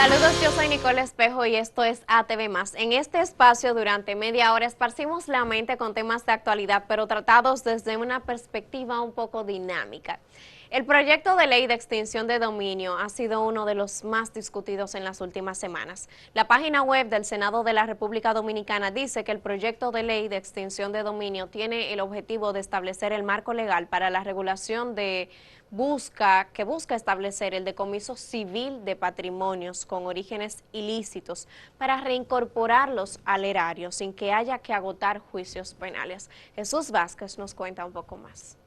Saludos, yo soy Nicole Espejo y esto es ATV+. En este espacio, durante media hora, esparcimos la mente con temas de actualidad, pero tratados desde una perspectiva un poco dinámica. El proyecto de ley de extinción de dominio ha sido uno de los más discutidos en las últimas semanas. La página web del Senado de la República Dominicana dice que el proyecto de ley de extinción de dominio tiene el objetivo de establecer el marco legal para la regulación que busca establecer el decomiso civil de patrimonios con orígenes ilícitos para reincorporarlos al erario sin que haya que agotar juicios penales. Jesús Vázquez nos cuenta un poco más.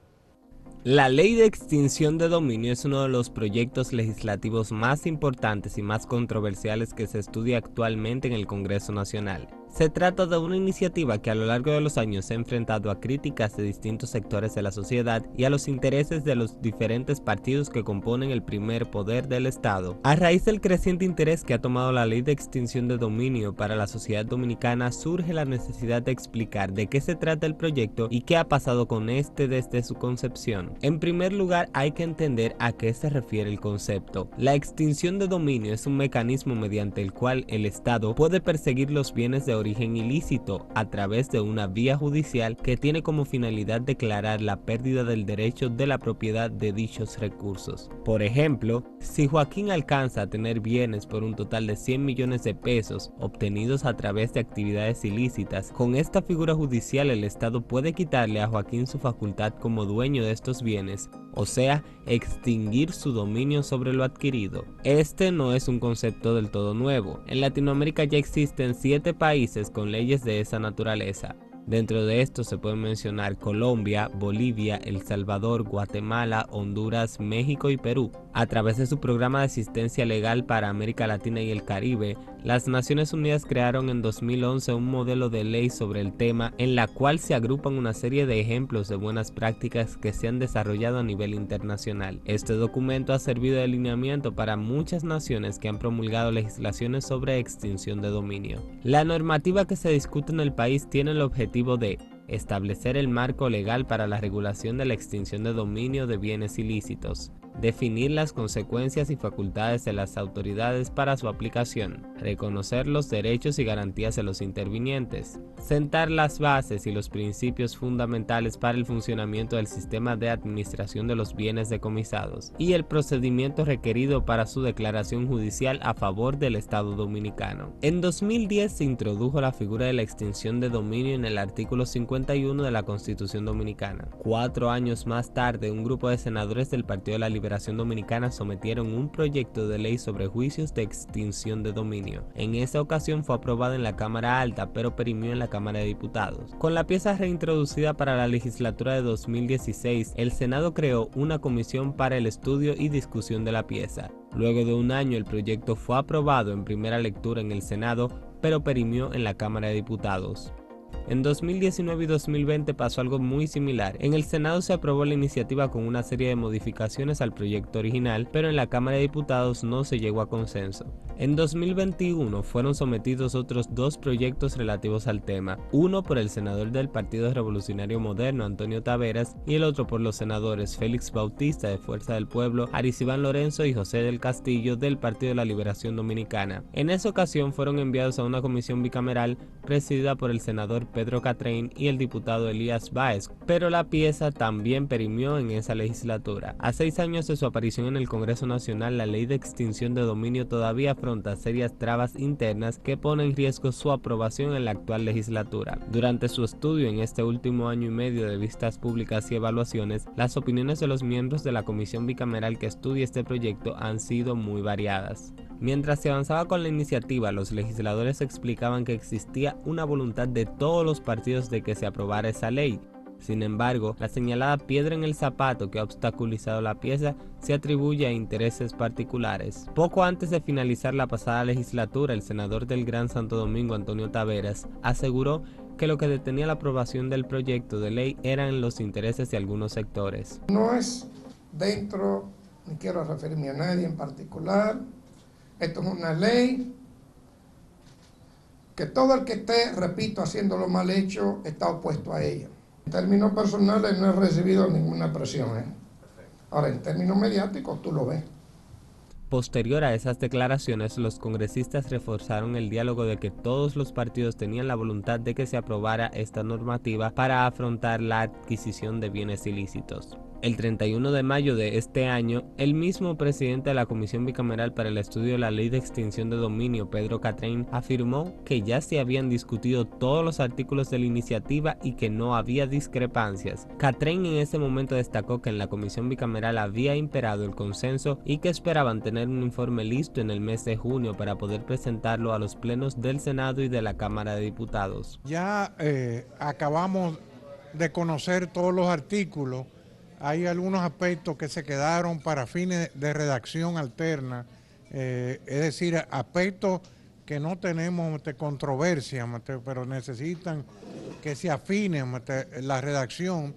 La Ley de Extinción de Dominio es uno de los proyectos legislativos más importantes y más controversiales que se estudia actualmente en el Congreso Nacional. Se trata de una iniciativa que a lo largo de los años se ha enfrentado a críticas de distintos sectores de la sociedad y a los intereses de los diferentes partidos que componen el primer poder del Estado. A raíz del creciente interés que ha tomado la Ley de Extinción de Dominio para la sociedad dominicana, surge la necesidad de explicar de qué se trata el proyecto y qué ha pasado con este desde su concepción. En primer lugar, hay que entender a qué se refiere el concepto. La extinción de dominio es un mecanismo mediante el cual el Estado puede perseguir los bienes de origen ilícito a través de una vía judicial que tiene como finalidad declarar la pérdida del derecho de la propiedad de dichos recursos. Por ejemplo, si Joaquín alcanza a tener bienes por un total de 100 millones de pesos obtenidos a través de actividades ilícitas, con esta figura judicial el Estado puede quitarle a Joaquín su facultad como dueño de estos bienes, o sea, extinguir su dominio sobre lo adquirido. Este no es un concepto del todo nuevo. En Latinoamérica ya existen 7 países con leyes de esa naturaleza. Dentro de estos se pueden mencionar Colombia, Bolivia, El Salvador, Guatemala, Honduras, México y Perú. A través de su programa de asistencia legal para América Latina y el Caribe, las Naciones Unidas crearon en 2011 un modelo de ley sobre el tema en la cual se agrupan una serie de ejemplos de buenas prácticas que se han desarrollado a nivel internacional. Este documento ha servido de alineamiento para muchas naciones que han promulgado legislaciones sobre extinción de dominio. La normativa que se discute en el país tiene el objetivo de establecer el marco legal para la regulación de la extinción de dominio de bienes ilícitos, definir las consecuencias y facultades de las autoridades para su aplicación, reconocer los derechos y garantías de los intervinientes, sentar las bases y los principios fundamentales para el funcionamiento del sistema de administración de los bienes decomisados y el procedimiento requerido para su declaración judicial a favor del Estado dominicano. En 2010 se introdujo la figura de la extinción de dominio en el artículo 51 de la Constitución Dominicana. 4 años más tarde, un grupo de senadores del Partido de la Liberación Dominicana sometieron un proyecto de ley sobre juicios de extinción de dominio. En esa ocasión fue aprobada en la Cámara Alta, pero perimió en la Cámara de Diputados. Con la pieza reintroducida para la legislatura de 2016, el Senado creó una comisión para el estudio y discusión de la pieza. Luego de un año, el proyecto fue aprobado en primera lectura en el Senado, pero perimió en la Cámara de Diputados. En 2019 y 2020 pasó algo muy similar. En el Senado se aprobó la iniciativa con una serie de modificaciones al proyecto original, pero en la Cámara de Diputados no se llegó a consenso. En 2021 fueron sometidos otros 2 proyectos relativos al tema, uno por el senador del Partido Revolucionario Moderno, Antonio Taveras, y el otro por los senadores Félix Bautista de Fuerza del Pueblo, Arisibán Lorenzo y José del Castillo del Partido de la Liberación Dominicana. En esa ocasión fueron enviados a una comisión bicameral presidida por el senador Pedro Catrén y el diputado Elías Báez, pero la pieza también perimió en esa legislatura. A 6 años de su aparición en el Congreso Nacional, la Ley de Extinción de Dominio todavía afronta serias trabas internas que ponen en riesgo su aprobación en la actual legislatura. Durante su estudio en este último año y medio de vistas públicas y evaluaciones, las opiniones de los miembros de la comisión bicameral que estudia este proyecto han sido muy variadas. Mientras se avanzaba con la iniciativa, los legisladores explicaban que existía una voluntad de todos los partidos de que se aprobara esa ley. Sin embargo, la señalada piedra en el zapato que ha obstaculizado la pieza se atribuye a intereses particulares. Poco antes de finalizar la pasada legislatura, el senador del Gran Santo Domingo, Antonio Taveras, aseguró que lo que detenía la aprobación del proyecto de ley eran los intereses de algunos sectores. No es dentro, ni quiero referirme a nadie en particular, esto es una ley que todo el que esté, repito, haciéndolo mal hecho, está opuesto a ella. En términos personales no he recibido ninguna presión. Ahora, en términos mediáticos, tú lo ves. Posterior a esas declaraciones, los congresistas reforzaron el diálogo de que todos los partidos tenían la voluntad de que se aprobara esta normativa para afrontar la adquisición de bienes ilícitos. El 31 de mayo de este año, el mismo presidente de la Comisión Bicameral para el Estudio de la Ley de Extinción de Dominio, Pedro Catrén, afirmó que ya se habían discutido todos los artículos de la iniciativa y que no había discrepancias. Catrén en ese momento destacó que en la Comisión Bicameral había imperado el consenso y que esperaban tener un informe listo en el mes de junio para poder presentarlo a los plenos del Senado y de la Cámara de Diputados. Ya acabamos de conocer todos los artículos. Hay algunos aspectos que se quedaron para fines de redacción alterna, es decir, aspectos que no tenemos controversia, pero necesitan que se afine la redacción.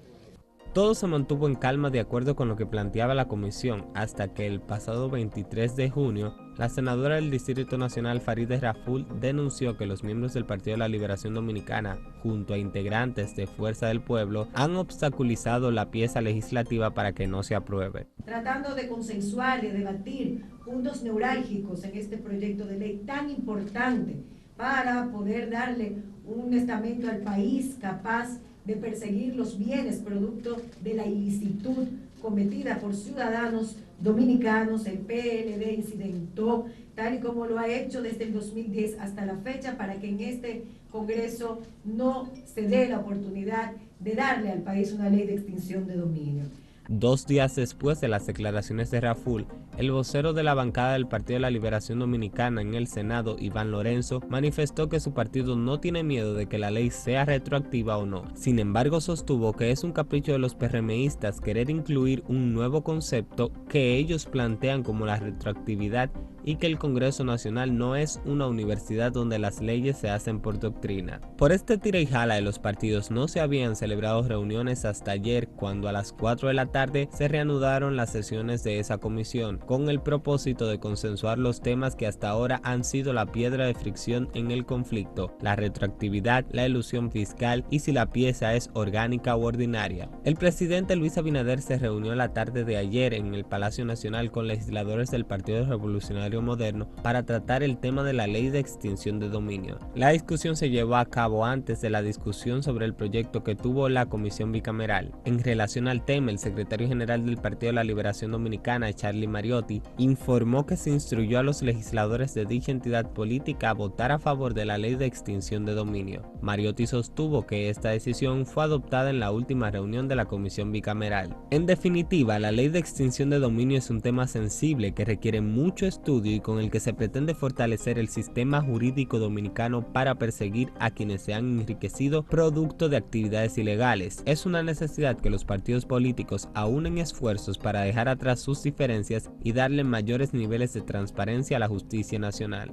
Todo se mantuvo en calma de acuerdo con lo que planteaba la comisión, hasta que el pasado 23 de junio, la senadora del Distrito Nacional Farideh Raful denunció que los miembros del Partido de la Liberación Dominicana, junto a integrantes de Fuerza del Pueblo, han obstaculizado la pieza legislativa para que no se apruebe. Tratando de consensuar y debatir puntos neurálgicos en este proyecto de ley tan importante para poder darle un estamento al país capaz de perseguir los bienes producto de la ilicitud cometida por ciudadanos dominicanos. El PLD incidentó, tal y como lo ha hecho desde el 2010 hasta la fecha, para que en este Congreso no se dé la oportunidad de darle al país una ley de extinción de dominio. 2 días después de las declaraciones de Raful, el vocero de la bancada del Partido de la Liberación Dominicana en el Senado, Iván Lorenzo, manifestó que su partido no tiene miedo de que la ley sea retroactiva o no. Sin embargo, sostuvo que es un capricho de los PRMistas querer incluir un nuevo concepto que ellos plantean como la retroactividad y que el Congreso Nacional no es una universidad donde las leyes se hacen por doctrina. Por este tira y jala de los partidos no se habían celebrado reuniones hasta ayer, cuando a las 4 de la tarde se reanudaron las sesiones de esa comisión, con el propósito de consensuar los temas que hasta ahora han sido la piedra de fricción en el conflicto: la retroactividad, la elusión fiscal y si la pieza es orgánica u ordinaria. El presidente Luis Abinader se reunió la tarde de ayer en el Palacio Nacional con legisladores del Partido Revolucionario Moderno para tratar el tema de la ley de extinción de dominio. La discusión se llevó a cabo antes de la discusión sobre el proyecto que tuvo la Comisión Bicameral. En relación al tema, el secretario general del Partido de la Liberación Dominicana, Charlie Mariotti, informó que se instruyó a los legisladores de dicha entidad política a votar a favor de la ley de extinción de dominio. Mariotti sostuvo que esta decisión fue adoptada en la última reunión de la Comisión Bicameral. En definitiva, la ley de extinción de dominio es un tema sensible que requiere mucho estudio y con el que se pretende fortalecer el sistema jurídico dominicano para perseguir a quienes se han enriquecido producto de actividades ilegales. Es una necesidad que los partidos políticos aúnen esfuerzos para dejar atrás sus diferencias y darle mayores niveles de transparencia a la justicia nacional.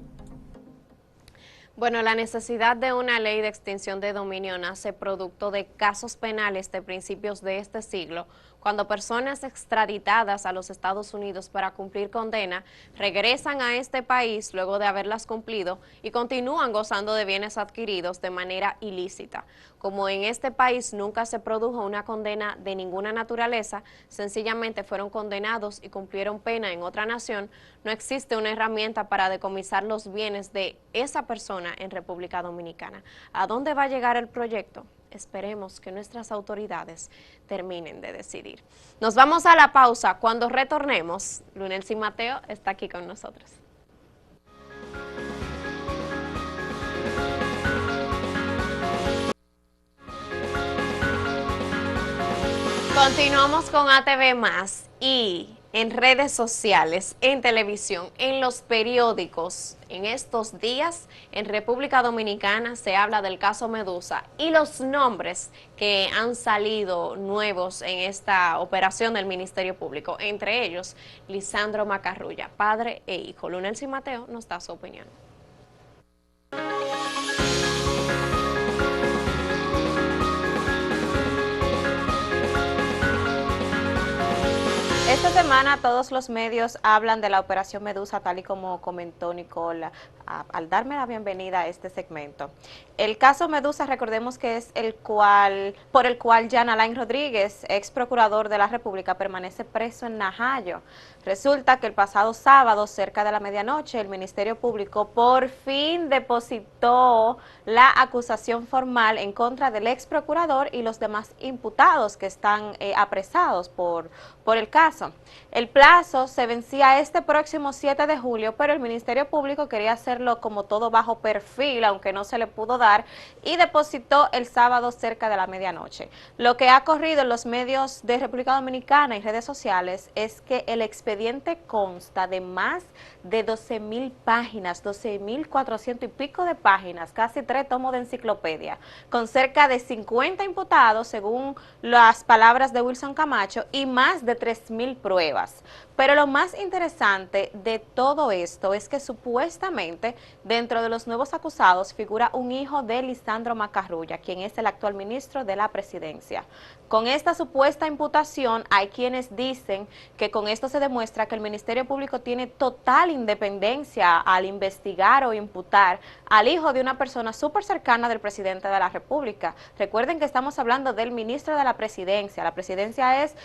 Bueno, la necesidad de una ley de extinción de dominio nace producto de casos penales de principios de este siglo, cuando personas extraditadas a los Estados Unidos para cumplir condena regresan a este país luego de haberlas cumplido y continúan gozando de bienes adquiridos de manera ilícita. Como en este país nunca se produjo una condena de ninguna naturaleza, sencillamente fueron condenados y cumplieron pena en otra nación, no existe una herramienta para decomisar los bienes de esa persona en República Dominicana. ¿A dónde va a llegar el proyecto? Esperemos que nuestras autoridades terminen de decidir. Nos vamos a la pausa. Cuando retornemos, Lunelsi Mateo está aquí con nosotros. Continuamos con ATV Más y en redes sociales, en televisión, en los periódicos. En estos días, en República Dominicana se habla del caso Medusa y los nombres que han salido nuevos en esta operación del Ministerio Público, entre ellos Lisandro Macarrulla, padre e hijo. Lunelsi Mateo nos da su opinión. Esta semana todos los medios hablan de la operación Medusa, tal y como comentó Nicole al darme la bienvenida a este segmento. El caso Medusa, recordemos que es por el cual Jan Alain Rodríguez, ex procurador de la República, permanece preso en Najayo. Resulta que el pasado sábado, cerca de la medianoche, el Ministerio Público por fin depositó la acusación formal en contra del ex procurador y los demás imputados que están apresados por el caso. El plazo se vencía este próximo 7 de julio, pero el Ministerio Público quería hacerlo como todo bajo perfil, aunque no se le pudo dar, y depositó el sábado cerca de la medianoche. Lo que ha corrido en los medios de República Dominicana y redes sociales es que el expediente consta de más de 12.000 páginas, 12.400 y pico de páginas, casi 3 tomos de enciclopedia, con cerca de 50 imputados, según las palabras de Wilson Camacho, y más de 3.000 pruebas. Pero lo más interesante de todo esto es que supuestamente dentro de los nuevos acusados figura un hijo de Lisandro Macarrulla, quien es el actual ministro de la Presidencia. Con esta supuesta imputación hay quienes dicen que con esto se demuestra que el Ministerio Público tiene total independencia al investigar o imputar al hijo de una persona súper cercana del presidente de la República. Recuerden que estamos hablando del ministro de la Presidencia. La Presidencia es,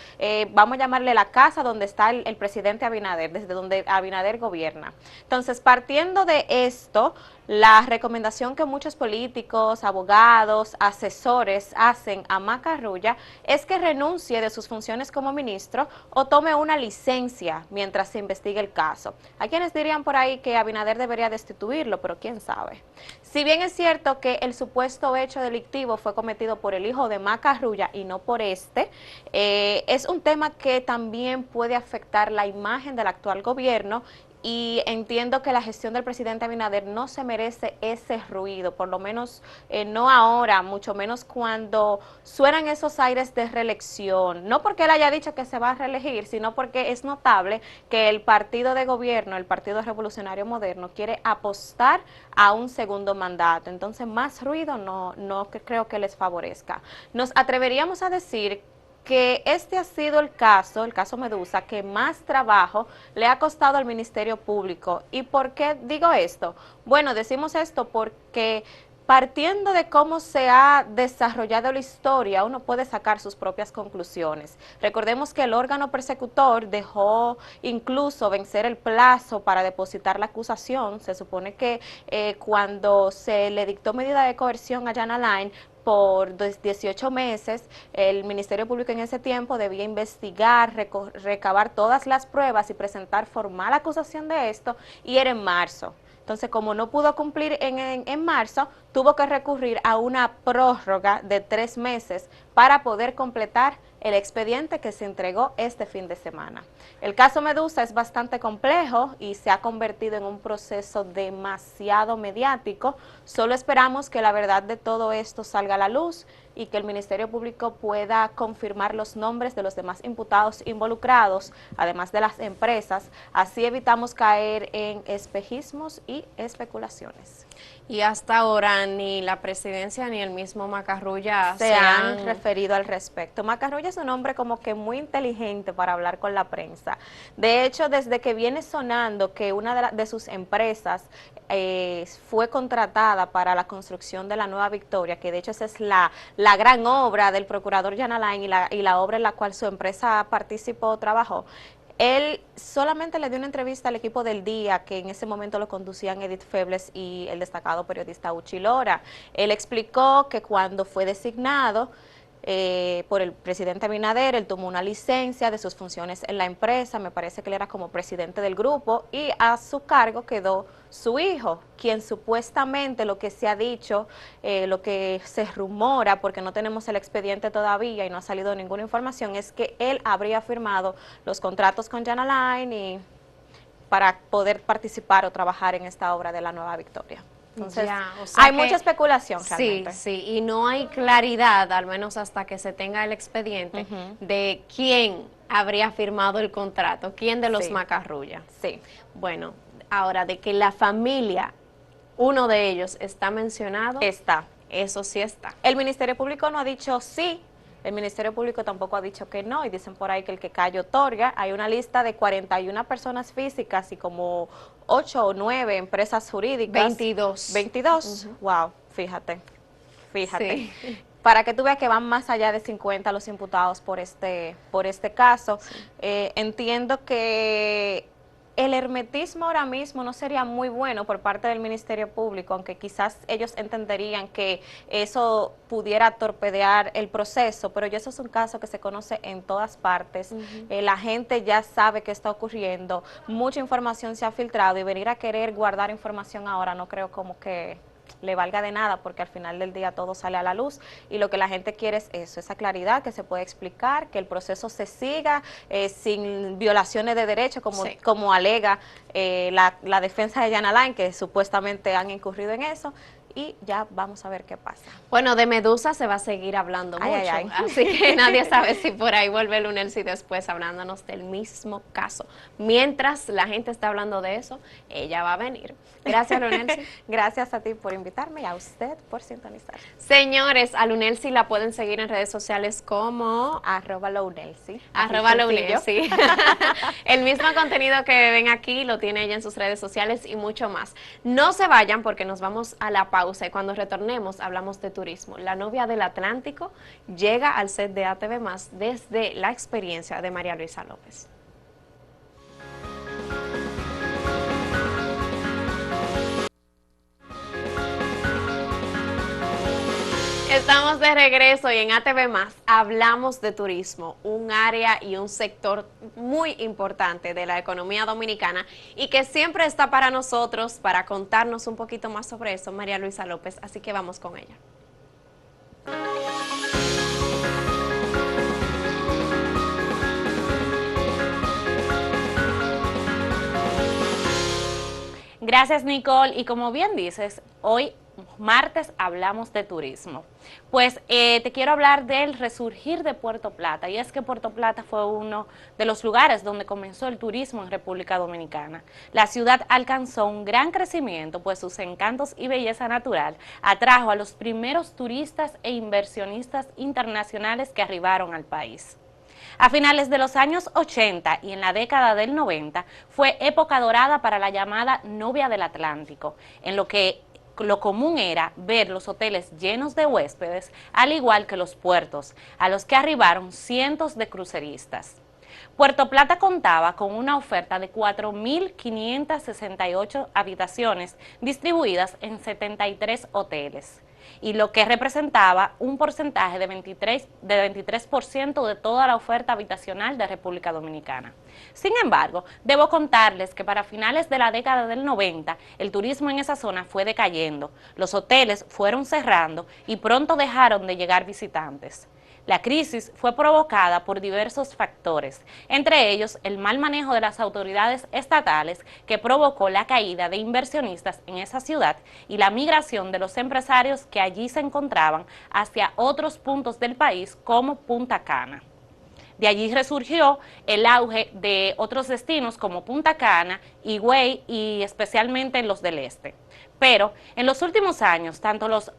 vamos a llamarle la casa donde está el presidente Abinader, desde donde Abinader gobierna. Entonces, partiendo de esto, la recomendación que muchos políticos, abogados, asesores hacen a Macarrulla es que renuncie de sus funciones como ministro o tome una licencia mientras se investigue el caso. Hay quienes dirían por ahí que Abinader debería destituirlo, pero quién sabe. Si bien es cierto que el supuesto hecho delictivo fue cometido por el hijo de Macarrulla y no por es un tema que también puede afectar la imagen del actual gobierno, y entiendo que la gestión del presidente Abinader no se merece ese ruido, por lo menos no ahora, mucho menos cuando suenan esos aires de reelección, no porque él haya dicho que se va a reelegir, sino porque es notable que el partido de gobierno, el Partido Revolucionario Moderno, quiere apostar a un segundo mandato. Entonces, más ruido no creo que les favorezca. Nos atreveríamos a decir que este ha sido el caso Medusa, que más trabajo le ha costado al Ministerio Público. ¿Y por qué digo esto? Bueno, decimos esto porque partiendo de cómo se ha desarrollado la historia, uno puede sacar sus propias conclusiones. Recordemos que el órgano persecutor dejó incluso vencer el plazo para depositar la acusación. Se supone que cuando se le dictó medida de coerción a Jan Alain, por 18 meses, el Ministerio Público en ese tiempo debía investigar, recabar todas las pruebas y presentar formal acusación de esto, y era en marzo. Entonces, como no pudo cumplir en marzo, tuvo que recurrir a una prórroga de 3 meses para poder completar el expediente que se entregó este fin de semana. El caso Medusa es bastante complejo y se ha convertido en un proceso demasiado mediático. Solo esperamos que la verdad de todo esto salga a la luz y que el Ministerio Público pueda confirmar los nombres de los demás imputados involucrados, además de las empresas. Así evitamos caer en espejismos y especulaciones. Y hasta ahora ni la presidencia ni el mismo Macarrulla se han referido al respecto. Macarrulla es un hombre como que muy inteligente para hablar con la prensa. De hecho, desde que viene sonando que una de sus empresas fue contratada para la construcción de la Nueva Victoria, que de hecho esa es la gran obra del procurador Jan Alain y la obra en la cual su empresa participó, trabajó. Él solamente le dio una entrevista al equipo del día, que en ese momento lo conducían Edith Febles y el destacado periodista Uchi Lora. Él explicó que cuando fue designado por el presidente Abinader, él tomó una licencia de sus funciones en la empresa, me parece que él era como presidente del grupo, y a su cargo quedó su hijo, quien supuestamente, lo que se ha dicho, lo que se rumora, porque no tenemos el expediente todavía y no ha salido ninguna información, es que él habría firmado los contratos con Jan Alain y para poder participar o trabajar en esta obra de la Nueva Victoria. Entonces, o sea, hay mucha especulación realmente. Sí, y no hay claridad, al menos hasta que se tenga el expediente, de quién habría firmado el contrato, quién de los Macarrulla. Sí. Bueno, ahora, de que la familia, uno de ellos está mencionado. Está. Eso sí está. El Ministerio Público no ha dicho sí, El Ministerio Público tampoco ha dicho que no, y dicen por ahí que el que calla otorga. Hay una lista de 41 personas físicas y como 8 o 9 empresas jurídicas. 22. 22, wow, fíjate. Sí. Para que tú veas que van más allá de 50 los imputados por este caso. Sí. Entiendo que el hermetismo ahora mismo no sería muy bueno por parte del Ministerio Público, aunque quizás ellos entenderían que eso pudiera torpedear el proceso, pero eso es un caso que se conoce en todas partes. La gente ya sabe qué está ocurriendo, mucha información se ha filtrado, y venir a querer guardar información ahora no creo como que le valga de nada, porque al final del día todo sale a la luz, y lo que la gente quiere es eso, esa claridad, que se pueda explicar, que el proceso se siga sin violaciones de derechos como alega la defensa de Jan Alain, que supuestamente han incurrido en eso, y ya vamos a ver qué pasa. Bueno, de Medusa se va a seguir hablando mucho, así que nadie sabe si por ahí vuelve Lunelsi después hablándonos del mismo caso. Mientras la gente está hablando de eso, ella va a venir. Gracias, Lunelsi. Gracias a ti por invitarme y a usted por sintonizar. Señores, a Lunelsi la pueden seguir en redes sociales como @Lunelsi. @Lunelsi. El mismo contenido que ven aquí lo tiene ella en sus redes sociales y mucho más. No se vayan porque nos vamos a la pausa, y cuando retornemos hablamos de turismo. La novia del Atlántico llega al set de ATV Más desde la experiencia de María Luisa López. Estamos de regreso y en ATV Más hablamos de turismo, un área y un sector muy importante de la economía dominicana y que siempre está para nosotros, para contarnos un poquito más sobre eso, María Luisa López, así que vamos con ella. Gracias, Nicole, y como bien dices, hoy martes hablamos de turismo. Pues te quiero hablar del resurgir de Puerto Plata, y es que Puerto Plata fue uno de los lugares donde comenzó el turismo en República Dominicana. La ciudad alcanzó un gran crecimiento, pues sus encantos y belleza natural atrajo a los primeros turistas e inversionistas internacionales que arribaron al país. A finales de los años 80 y en la década del 90 fue época dorada para la llamada novia del Atlántico, en lo que lo común era ver los hoteles llenos de huéspedes, al igual que los puertos, a los que arribaron cientos de cruceristas. Puerto Plata contaba con una oferta de 4.568 habitaciones distribuidas en 73 hoteles, y lo que representaba un porcentaje de 23% de toda la oferta habitacional de República Dominicana. Sin embargo, debo contarles que para finales de la década del 90, el turismo en esa zona fue decayendo, los hoteles fueron cerrando y pronto dejaron de llegar visitantes. La crisis fue provocada por diversos factores, entre ellos el mal manejo de las autoridades estatales, que provocó la caída de inversionistas en esa ciudad y la migración de los empresarios que allí se encontraban hacia otros puntos del país como Punta Cana. De allí resurgió el auge de otros destinos como Punta Cana, Higüey y especialmente los del este. Pero en los últimos años, tanto los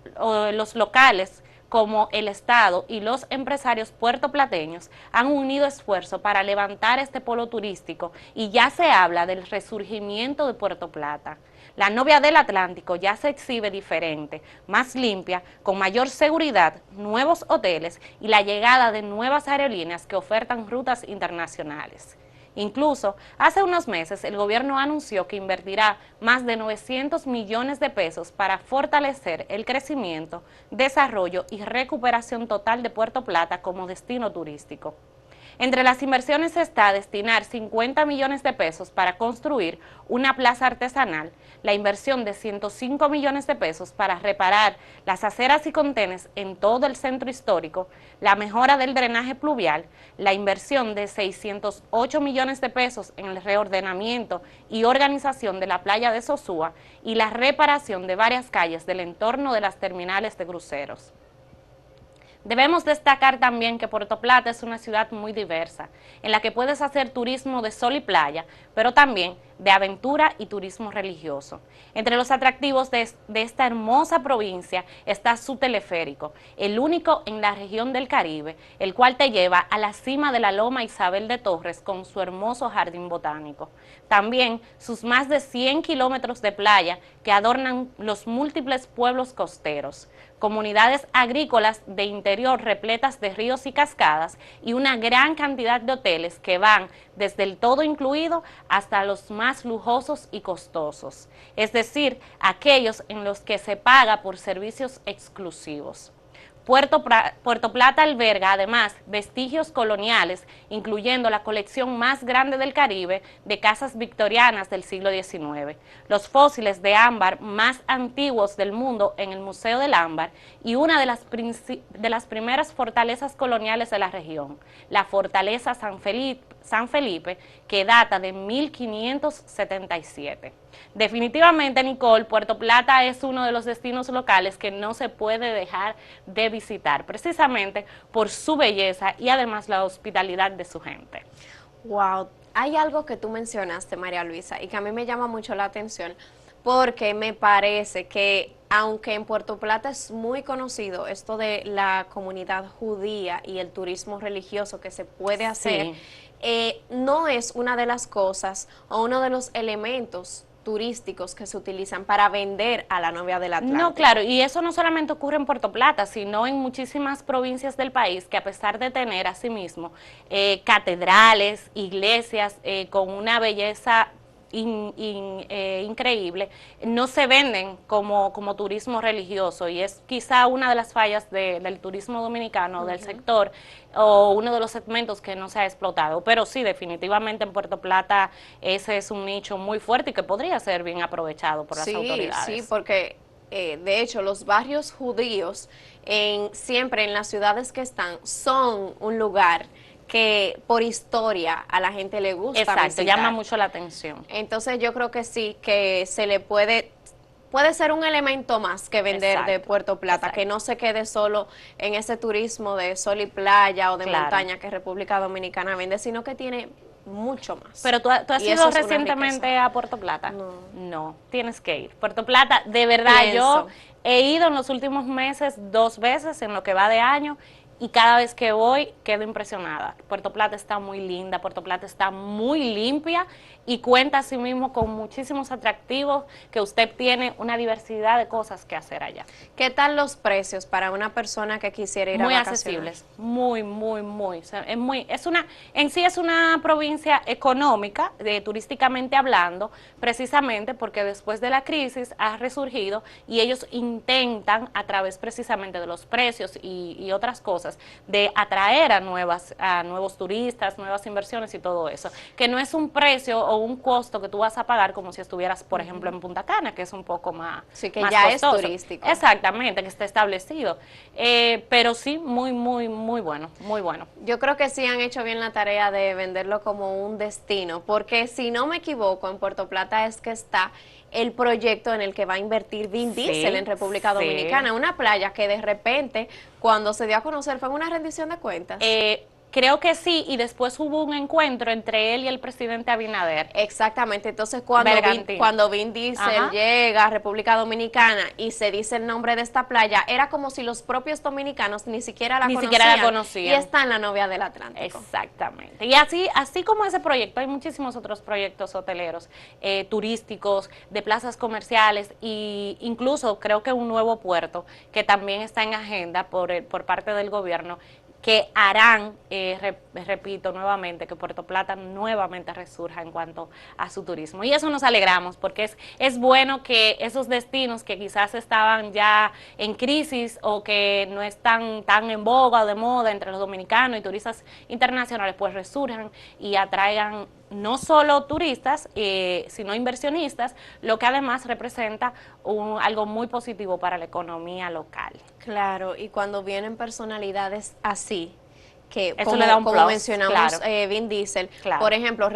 locales como el Estado y los empresarios puertoplateños han unido esfuerzo para levantar este polo turístico, y ya se habla del resurgimiento de Puerto Plata. La novia del Atlántico ya se exhibe diferente, más limpia, con mayor seguridad, nuevos hoteles y la llegada de nuevas aerolíneas que ofertan rutas internacionales. Incluso, hace unos meses el gobierno anunció que invertirá más de 900 millones de pesos para fortalecer el crecimiento, desarrollo y recuperación total de Puerto Plata como destino turístico. Entre las inversiones está destinar 50 millones de pesos para construir una plaza artesanal, la inversión de 105 millones de pesos para reparar las aceras y contenes en todo el centro histórico, la mejora del drenaje pluvial, la inversión de 608 millones de pesos en el reordenamiento y organización de la playa de Sosúa y la reparación de varias calles del entorno de las terminales de cruceros. Debemos destacar también que Puerto Plata es una ciudad muy diversa, en la que puedes hacer turismo de sol y playa, pero también de aventura y turismo religioso. Entre los atractivos de esta hermosa provincia está su teleférico, el único en la región del Caribe, el cual te lleva a la cima de la Loma Isabel de Torres con su hermoso jardín botánico. También sus más de 100 kilómetros de playa que adornan los múltiples pueblos costeros, comunidades agrícolas de interior repletas de ríos y cascadas y una gran cantidad de hoteles que van desde el todo incluido hasta los más lujosos y costosos, es decir, aquellos en los que se paga por servicios exclusivos. Puerto Plata alberga además vestigios coloniales, incluyendo la colección más grande del Caribe de casas victorianas del siglo XIX, los fósiles de ámbar más antiguos del mundo en el Museo del Ámbar y una de las primeras fortalezas coloniales de la región, la Fortaleza San Felipe, que data de 1577. Definitivamente, Nicole, Puerto Plata es uno de los destinos locales que no se puede dejar de visitar, precisamente por su belleza y además la hospitalidad de su gente. Wow, hay algo que tú mencionaste, María Luisa, y que a mí me llama mucho la atención, porque me parece que aunque en Puerto Plata es muy conocido esto de la comunidad judía y el turismo religioso que se puede hacer, no es una de las cosas o uno de los elementos turísticos que se utilizan para vender a la novia del Atlántico. No, claro, y eso no solamente ocurre en Puerto Plata, sino en muchísimas provincias del país que a pesar de tener asimismo catedrales, iglesias con una belleza increíble, no se venden como turismo religioso, y es quizá una de las fallas del turismo dominicano, del sector, o uno de los segmentos que no se ha explotado. Pero sí, definitivamente en Puerto Plata ese es un nicho muy fuerte y que podría ser bien aprovechado por las autoridades. Sí, porque de hecho los barrios judíos siempre en las ciudades que están son un lugar que por historia a la gente le gusta visitar. Llama mucho la atención. Entonces yo creo que sí, que se le puede ser un elemento más que vender de Puerto Plata, que no se quede solo en ese turismo de sol y playa o de montaña que República Dominicana vende, sino que tiene mucho más. Pero tú has ido recientemente a Puerto Plata. No, tienes que ir. Puerto Plata, de verdad, yo he ido en los últimos meses 2 veces en lo que va de año, y cada vez que voy quedo impresionada. Puerto Plata está muy linda, Puerto Plata está muy limpia y cuenta asimismo con muchísimos atractivos, que usted tiene una diversidad de cosas que hacer allá. ¿Qué tal los precios para una persona que quisiera ir a vacacionar? Muy accesibles, muy. En sí es una provincia económica, turísticamente hablando, precisamente porque después de la crisis ha resurgido y ellos intentan, a través precisamente de los precios y otras cosas, de atraer a nuevos turistas, nuevas inversiones y todo eso, que no es un precio o un costo que tú vas a pagar como si estuvieras, por ejemplo, en Punta Cana, que es un poco más que más ya costoso. Es turístico. Exactamente, que está establecido, pero sí, muy bueno. Yo creo que sí han hecho bien la tarea de venderlo como un destino, porque si no me equivoco, en Puerto Plata es que está el proyecto en el que va a invertir Vin Diesel en República Dominicana, una playa que de repente, cuando se dio a conocer, fue una rendición de cuentas. Creo que sí, y después hubo un encuentro entre él y el presidente Abinader. Exactamente, entonces cuando Vin Diesel llega a República Dominicana y se dice el nombre de esta playa, era como si los propios dominicanos ni siquiera la conocían. Y está en la novia del Atlántico. Exactamente. Y así como ese proyecto, hay muchísimos otros proyectos hoteleros, turísticos, de plazas comerciales, e incluso creo que un nuevo puerto que también está en agenda por parte del gobierno, que harán, repito nuevamente, que Puerto Plata nuevamente resurja en cuanto a su turismo. Y eso nos alegramos, porque es bueno que esos destinos que quizás estaban ya en crisis o que no están tan en boga o de moda entre los dominicanos y turistas internacionales, pues resurjan y atraigan no solo turistas, sino inversionistas, lo que además representa algo muy positivo para la economía local. Claro, y cuando vienen personalidades así, que Eso como, le da un como plus, mencionamos claro. Vin Diesel, Claro. por ejemplo,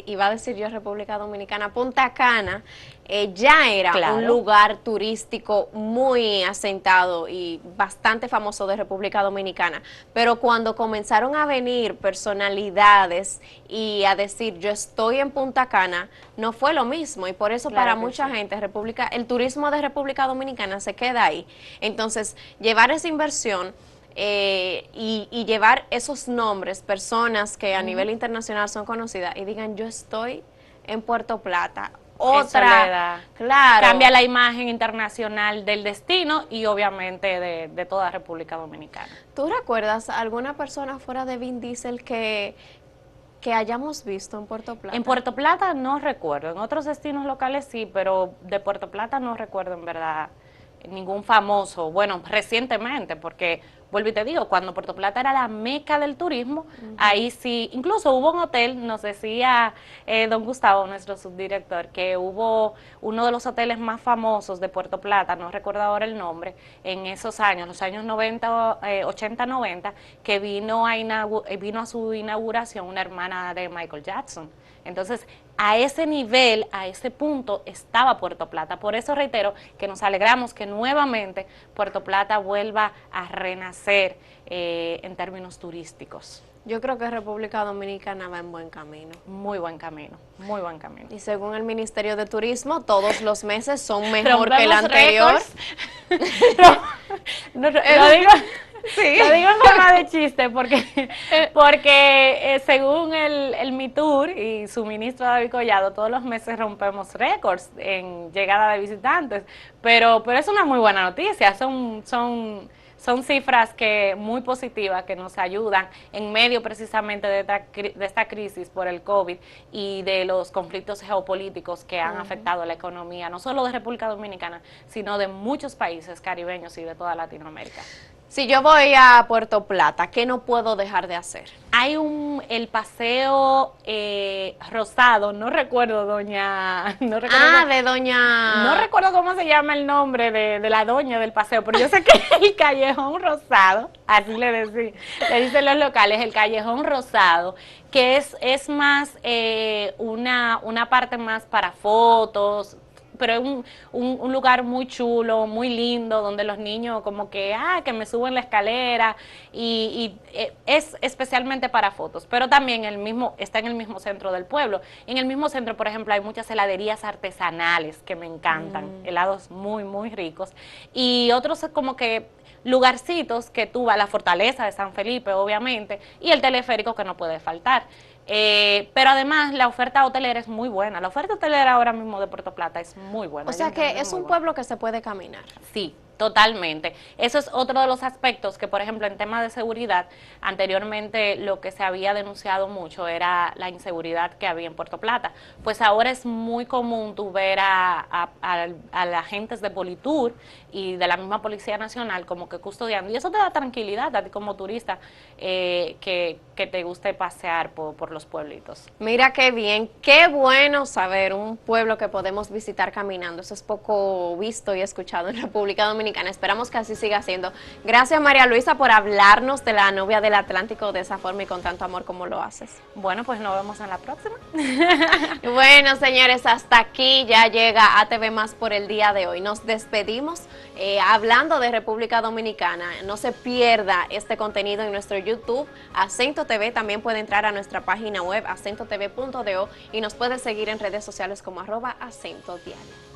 iba a decir yo República Dominicana, Punta Cana ya era Claro. un lugar turístico muy asentado y bastante famoso de República Dominicana, pero cuando comenzaron a venir personalidades y a decir yo estoy en Punta Cana, no fue lo mismo, y por eso Claro para que mucha sí. gente el turismo de República Dominicana se queda ahí. Entonces, llevar esa inversión y llevar esos nombres, personas que a nivel internacional son conocidas y digan yo estoy en Puerto Plata. Eso le da, Claro. cambia la imagen internacional del destino y obviamente de toda República Dominicana. ¿Tú recuerdas alguna persona fuera de Vin Diesel que hayamos visto en Puerto Plata? En Puerto Plata no recuerdo, en otros destinos locales sí, pero de Puerto Plata no recuerdo en verdad ningún famoso, bueno, recientemente, porque vuelvo y te digo, cuando Puerto Plata era la meca del turismo, ahí sí, incluso hubo un hotel, nos decía don Gustavo, nuestro subdirector, que hubo uno de los hoteles más famosos de Puerto Plata, no recuerdo ahora el nombre, en esos años, los años 90, 80, 90, que vino a su inauguración una hermana de Michael Jackson. Entonces, a ese nivel, a ese punto, estaba Puerto Plata. Por eso reitero que nos alegramos que nuevamente Puerto Plata vuelva a renacer en términos turísticos. Yo creo que República Dominicana va en buen camino. Muy buen camino, muy buen camino. Y según el Ministerio de Turismo, todos los meses son mejor que el Rompemos anterior. récords. Lo digo, Sí. lo digo en forma de chiste porque según el MITUR y su ministro David Collado, todos los meses rompemos récords en llegada de visitantes, pero es una muy buena noticia, son cifras muy positivas que nos ayudan en medio precisamente de esta crisis por el COVID y de los conflictos geopolíticos que han afectado la economía, no solo de República Dominicana, sino de muchos países caribeños y de toda Latinoamérica. Si yo voy a Puerto Plata, ¿qué no puedo dejar de hacer? Hay el paseo rosado, no recuerdo, doña... No recuerdo, De doña... no recuerdo cómo se llama el nombre de la doña del paseo, pero yo sé que el Callejón Rosado, así le dicen los locales, el Callejón Rosado, que es más una parte más para fotos, pero es un lugar muy chulo, muy lindo, donde los niños como que me suben la escalera y es especialmente para fotos, pero también está en el mismo centro del pueblo. En el mismo centro, por ejemplo, hay muchas heladerías artesanales que me encantan, helados muy, muy ricos, y otros como que lugarcitos que tú vas, la fortaleza de San Felipe, obviamente, y el teleférico que no puede faltar. Pero además la oferta hotelera es muy buena. La oferta hotelera ahora mismo de Puerto Plata es muy buena. O sea que es un pueblo que se puede caminar. Sí, totalmente. Eso es otro de los aspectos que, por ejemplo, en temas de seguridad, anteriormente lo que se había denunciado mucho era la inseguridad que había en Puerto Plata. Pues ahora es muy común tú ver a agentes de Politur y de la misma Policía Nacional como que custodiando. Y eso te da tranquilidad a ti como turista que te guste pasear por los pueblitos. Mira qué bien, qué bueno saber un pueblo que podemos visitar caminando. Eso es poco visto y escuchado en República Dominicana. Esperamos que así siga siendo. Gracias, María Luisa, por hablarnos de la novia del Atlántico de esa forma y con tanto amor como lo haces. Bueno, pues nos vemos en la próxima. Bueno, señores, hasta aquí ya llega ATV Más por el día de hoy. Nos despedimos hablando de República Dominicana. No se pierda este contenido en nuestro YouTube, Acento TV. También puede entrar a nuestra página web, acentotv.do, y nos puede seguir en redes sociales como @acentodiario.